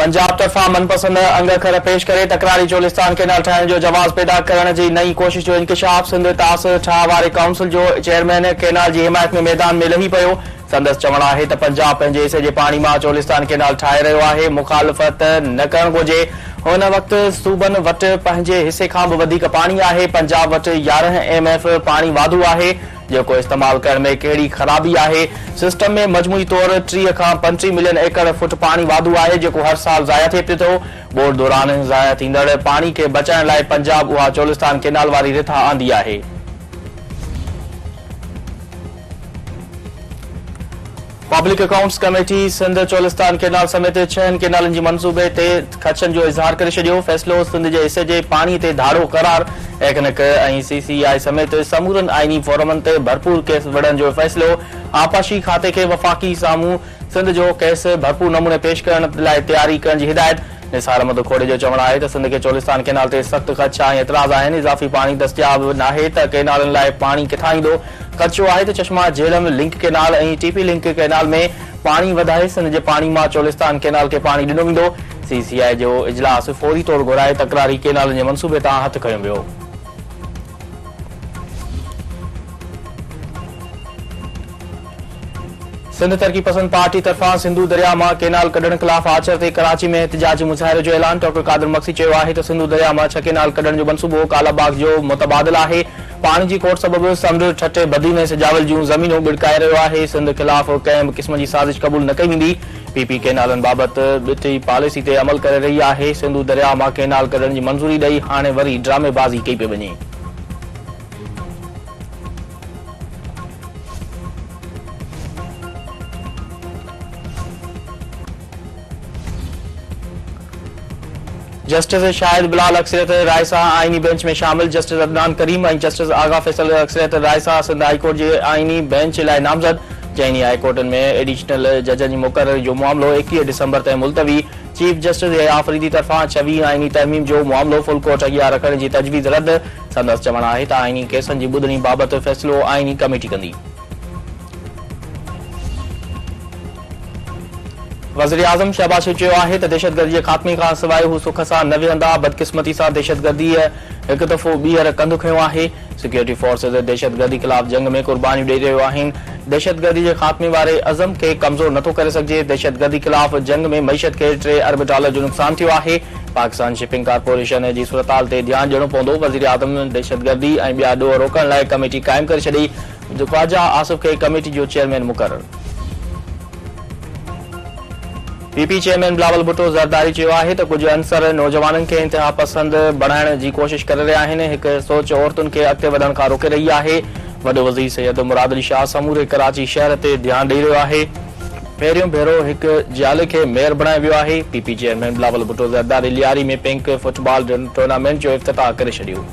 पंजाब तरफा मनपसंद अंग अखर पेश करे तकरारी चोलिस्तान केनाल ठाहिण जो जवाब पैदा करण जी नई कोशिश जो इंकशाफ। सिंध तास ठाह वारे काउंसिल जो चेयरमैन केनाल जी हिमायत में मैदान में लही पियो। संदसि चवण आहे त पंजाब पंहिंजे हिसे जे पाणी मां चोलिस्तान केनाल ठाहे रहियो आहे। मुखालफ़त न करणु घुरिजे। हुन वक़्तु सूबनि वटि पंहिंजे हिसे खां बि वधीक पाणी आहे। पंजाब वटि 11 MF पाणी वाधू आहे जेको इस्तेमाल करण में कहिड़ी ख़राबी आहे। सिस्टम में मजमूई तौर 30 खां 35 मिलियन एकड़ फुट पाणी वाधू आहे जेको हर साल ज़ाया थिए पियो थो। बोर दौरान ज़ाया थींदड़ पाणी खे बचाइण लाइ पंजाब उहा चोलिस्तान केनाल वारी रिथा आंदी आहे। Public accounts committee Sindh Cholistan canal समेत 6 केनालनि जी मंसूबे ते ख़दशनि जो इज़हार करे छॾियो। फ़ैसिलो सिंध जे हिसे जे पाणी ते धाड़ो करार। एकनक ऐं CCI समेत समूरनि आईनी फोरमनि ते भरपूर केस विढ़ण जो फ़ैसिलो। आपाशी खाते खे वफ़ाक़ी साम्हूं सिंध जो केस भरपूर नमूने पेश करण लाइ तयारी करण जी हिदायत। निसार अहमद खोड़े जो चवण आहे त सिंध खे चोलिस्तान केनाल ते सख़्त ख़दशा ऐं एतिराज़ आहिनि। इज़ाफ़ी पाणी दस्तियाब नाहे त केनालनि लाइ पाणी किथां ईंदो। ख़दशो आहे त चश्मा झेलम लिंक केनाल ऐं TP लिंक केनाल में पाणी वधाए सिंध जे पाणी मां चोलिस्तान केनाल खे पाणी ॾिनो वेंदो। CCI जो इजलास फौरी तौर घुराए तकरारी केनालनि जे मंसूबे तां हथ खंयो वियो। सिंध तरक़ी पसंद पार्टी तरफ़ां सिंधू दरिया मां केनाल कढण ख़िलाफ़ आचर ते कराची में एहतिजाजी मुज़ाहिरे जो ऐलान। डॉक्टर कादिर मक्सी चयो आहे त सिंधू दरिया मां 6 केनाल कढण जो मंसूबो कालाबाग जो मुतबादिल आहे। पाणी जी खोट सबबि समुंड ठठे बदी में सिजावल जूं ज़मीनूं बिड़काए रहियो आहे। सिंध ख़िलाफ़ कंहिं बि क़िस्म जी साज़िश क़बूल न कई वेंदी। PP केनालनि बाबति ॿिटी पॉलिसी ते अमल करे रही आहे। सिंधू दरिया मां केनाल कढण जी मंज़ूरी ॾेई हाणे वरी ड्रामेबाज़ी कई पई वञे। जस्टिस शाहिद बिलाल अक्सरियत राय सां आईनी बेंच में शामिल। जस्टिस अदनान करीम ऐं जस्टिस आगा फैसल अक्सरियत राय सां सिंध हाईकोर्ट जे आईनी बेंच लाइ नामज़द। चइनी हाईकोर्टनि में एडिशनल जजनि जी मुक़ररी जो मामिलो 21 डिसंबर ताईं मुलतवी। चीफ जस्टिस आफरीदी तरफ़ां 26 आईनी तरमीम जो मामिलो फुल कोर्ट अॻियां रखण जी तजवीज़ रद्द। संदसि चवण आहे त आईनी केसनि जी ॿुधणी बाबति फ़ैसिलो आईनी कमेटी कंदी। वज़ीर आज़म शहबाज शरीफ़ चयो आहे त दहशतगर्दी जे ख़ात्मे खां सवाइ हू सुख सां न विहंदा। बदकिस्मती सां दहशतगर्दी हिकु दफ़ो ॿीहर कंधु खंयो आहे। सिक्योरिटी फोर्सेस दहशतगर्दी ख़िलाफ़ जंग में क़ुर्बानियूं ॾेई रहियो आहिनि। दहशतगर्दी जे ख़ात्मे वारे अज़म खे कमज़ोर नथो करे सघिजे। दहशतगर्दी ख़िलाफ़ जंग में मईशत खे $3 अरब जो नुक़सान थियो आहे। पाकिस्तान शिपिंग कारपोरेशन जी सूरताल ते ध्यानु ॾियणो पवंदो। वज़ीर आज़म दहशतगर्दी ऐं ॿिया ॾोह रोकण लाइ कमेटी क़ाइमु करे छॾी। ख्वाजा आसिफ खे कमेटी जो चेयरमैन मुक़ररु। PP चेयरमैन बिलावल भुट्टो ज़रदारी चयो आहे त कुझु अंसर नौजवाननि खे इंतिहा पसंद बणाइण जी कोशिश करे रहिया आहिनि। हिकु सोच औरतुनि खे अॻिते वधण खां रोके रही आहे। वॾो वज़ीर सैयद मुराद अली शाह समूरे कराची शहर ते ध्यानु ॾेई रहियो आहे। पहिरियों भेरो हिकु ज़ाल खे मेयर बणायो वियो आहे। PP चेयरमैन बिलावल भुट्टो ज़रदारी लियारी में पिंक फुटबॉल टूर्नामेंट जो इफ़्तिताह करे छॾियो।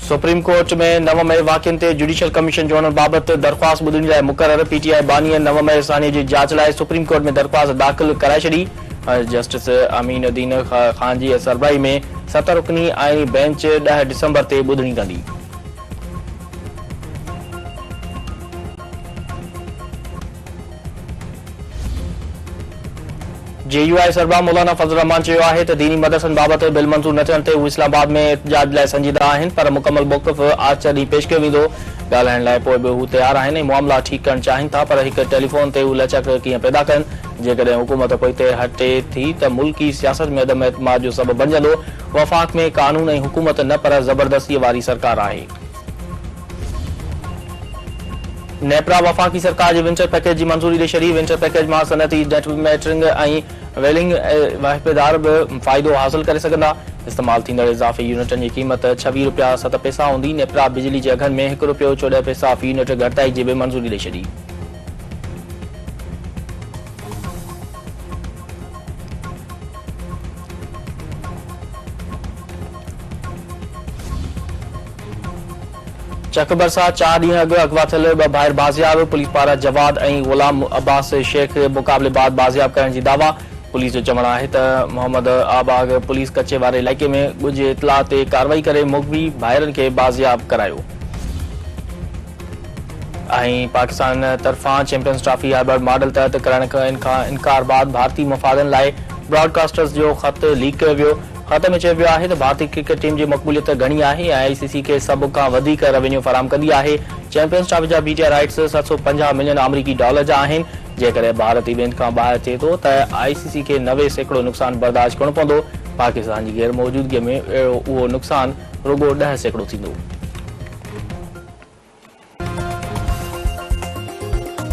सुप्रीम कोर्ट में 9 मई वाक़िअनि ते जुडिशियल कमीशन जोड़ण बाबति दरख़्वास्त ॿुधणी लाइ मुक़ररु। PTI बानीअ 9 मई सानी जी जांच लाइ सुप्रीम कोर्ट में दरख़्वास्त दाख़िल कराए छॾी। जस्टिस अमीनुद्दीन ख़ान जी सरबराही में 7 रुकनी आईनी बेंच 10 डिसंबर ते ॿुधणी कंदी। JUI सरबराह मौलाना फज़ल रहमान चयो आहे त दीनी मदरसनि बाबति बिल मंज़ूर न थियण ते हू इस्लामाबाद में एहतिजाज लाइ संजीदा आहिनि पर मुकमल मौक़िफ़ आचर ॾींहुं पेश कयो वेंदो। ॻाल्हाइण लाइ पोइ बि हू तयारु आहिनि ऐं मामला ठीकु करणु चाहिनि था पर हिकु टेलीफोन ते हू लचक कीअं पैदा कनि। जेकॾहिं हुकूमत पोइ ते हटे थी त मुल्की सियासत में अदम एतमाद जो सबबु बणिजंदो। वफ़ाक़ में कानून ऐं हुकूमत न पर ज़बरदस्तीअ वारी सरकार आहे। नेपरा वफ़ाक़ी सरकार जे विंटर पैकेज जी मंज़ूरी ॾेई छॾी। विंटर पैकेज मां सनअती नेट मैटरिंग ऐं वेलिंग वाहिपेदार बि फ़ाइदो हासिल करे सघंदा। इस्तेमाल थींदड़ इज़ाफ़ी यूनिटनि जी क़ीमत ₹26.07 हूंदी। नेपरा बिजली जे अघनि में ₹1.14 फ़ी यूनिट घटिताई जी बि मंज़ूरी ॾेई छॾी। चक बरसा 4 ॾींहं अॻु अगवा थियल ॿ भाइर बाज़ियाब। पुलिस पारां जवाद ऐं गुलाम अब्बास शेख मुक़ाबलेबाज़ बाज़ियाब करण जी दावा। पुलिस जो चवणु आहे त मोहम्मद आबाग पुलिस कचे वारे इलाइक़े में ॻुझ इतला ते कार्रवाई करे मुग़वी भाइरनि खे बाज़ियाब करायो। ऐं पाकिस्तान तरफ़ां चैंपियंस ट्रॉफी हार्वर्ड मॉडल तहत करण खां इनकार बाद भारतीय मुफ़ादनि लाइ ब्रॉडकास्टर्स जो ख़त लीक कयो वियो। ख़त में चयो वियो आहे त भारतीय क्रिकेट टीम जी मक़बूलियत घणी आहे ऐं आईसीसी खे सभ खां वधीक रेवेन्यू फराहम कंदी आहे। चैंपियंस ट्रॉफी जा बीटीआई राइट्स $750 मिलियन अमरीकी डॉलर जा आहिनि। जेकॾहिं भारत इवेंट खां ॿाहिरि थिए थो त आईसीसी खे 90% नुक़सान बर्दाश्त करणो पवंदो। पाकिस्तान जी गैर मौजूदगीअ में उहो नुक़सान रुॻो 10% थींदो।